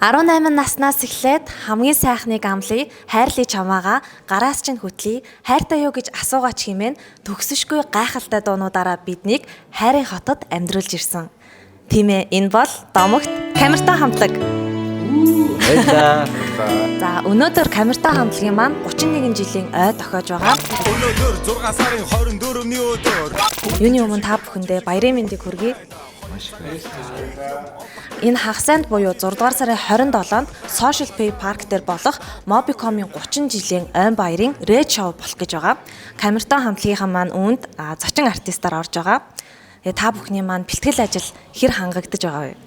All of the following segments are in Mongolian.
18 наснаас эхлээд хамгийн сайхныг амлая, хайрлая чамаага, гараас чинь хөтлөе, хайртай юу гэж асуугач хэмээн төгсөшгүй гайхалтай дуунуудаараа биднийг хайрын хотод амьдруулж ирсэн. Тийм ээ, энэ бол Домогт камертай хамтлаг. За, өнөөдөр камертай хамтлагийн маань 31 жилийн ой тохиож байгаа. Өнөөдөр 6 сарын 24-ний өдөр. Юуны өмнө та бүхэндээ баярын мэндийг хүргэе. Энэ хагасанд буюу 6 дугаар сарын 27-нд Social Pay Park дээр болох Mobicom-ийн 30 жилийн ойн баярын Red Show болох гэж байгаа. Камертай хамтлагийнхаа маань үүнд зочин артистаар орж байгаа. Та бүхний маань бэлтгэл ажил хэр хангагдаж байгаа вэ?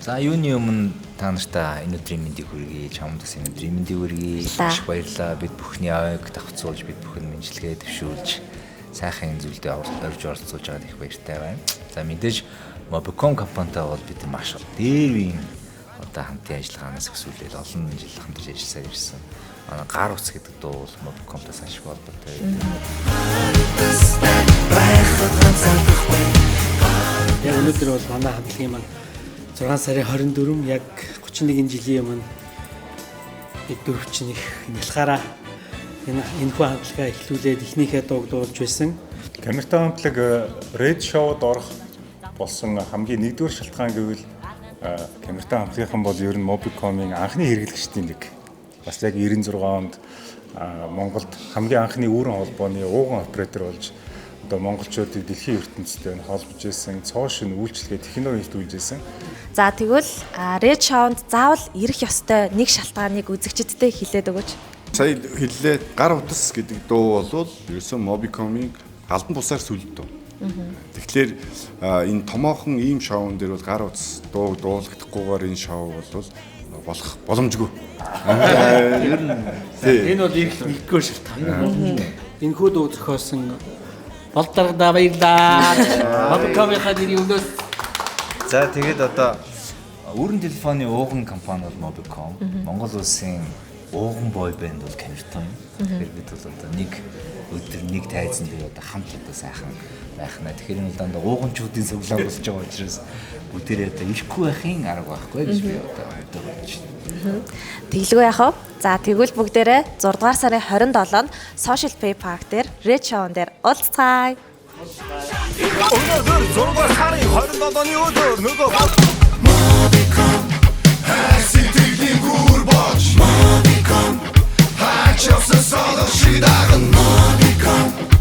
За юуны өмнө та нартай энэ өдрийн мэндийг хүргэе, чамд бас энэ өдрийн мэндийг хүргэе. Маш баярлалаа. Бид бүхний ойг давхцуулж, бид бүхэн мэдлэгээ дэвшүүлж, сайхан зүйлдээ орж оролцуулж байгаад их баяртай байна. За мэдээж Mobicom компанитай бол бид маш дээр үеийн одоо хамтын ажиллагаанаас өсвөлээд олон жил хамтарч ажилласаар ирсэн. Манай гар утас гэдэг дуу бол Mobicom-таас ашиг холбоотой. Яг өнөөдөр бол манай хамтлагийн маань 6 сарын 24 яг 31 жилийн өмнө бид дөрвчин их нялхаараа энэ хүү хамтлагаа эхлүүлээд эхнийхээ дууг дуулж байсан. Камертай хамтлаг Red Show-д орох болсон хамгийн нэгдүгээр шалтгаан гэвэл камертай хамтлагийнхан бол ер нь Mobicom-ийн анхны хэрэглэгчдийн нэг. Бас яг 96 онд Монголд хамгийн анхны үүрэн холбооны ууган оператор болж одоо монголчуудыг дэлхийн ертөнцтэй холбож ирсэн, цоошин үйлчлэгээ технологи хэлтүүлж ирсэн. За тэгвэл Red Show-нд заавал ирэх ёстой нэг шалтгааныг үзэгчдэд хэлээд өгөөч. Сая хэллээ гар утас гэдэг дуу бол ерөөсөн Mobicom-ийн галдан бусаар сүлд дуу. Тэгэхээр энэ томоохон ийм шоун дээр бол гар утас дуу дуулахдахгүйгээр энэ шоу бол болох боломжгүй. Ер нь энэ бол их нэггүй шалтгаан. Энэ хүү дуу зохиосон болдаргада баярлаа. Mobicom-ийнхаа нэрийн өмнөөс. За тэгээд одоо өрн телефоны ууган компани бол Mobicom, Монгол улсын ууган бой бэнд бол Камертай юм. Тэгэхээр бид бол одоо нэг өдөр нэг тайзан дээр одоо хамт одоо сайхан байх нэ. Тэгэхээр энэ дандаа ууганчуудын цуглаан болж байгаа учраас бүгдээрээ одоо ирэхгүй байхын арга байхгүй гэж би одоо бодож байна. Тэглгүй яах вэ? За тэгвэл бүгдээрээ 6 дугаар сарын 27-нд Social Pay Park дээр Red Show-н дээр уулзцаая. Өнөөдөр 6 сарын 27-ны өдөр нөгөө Mobicom хэсэглийн гүр болж Mobicom хачаас солих шидахан Mobicom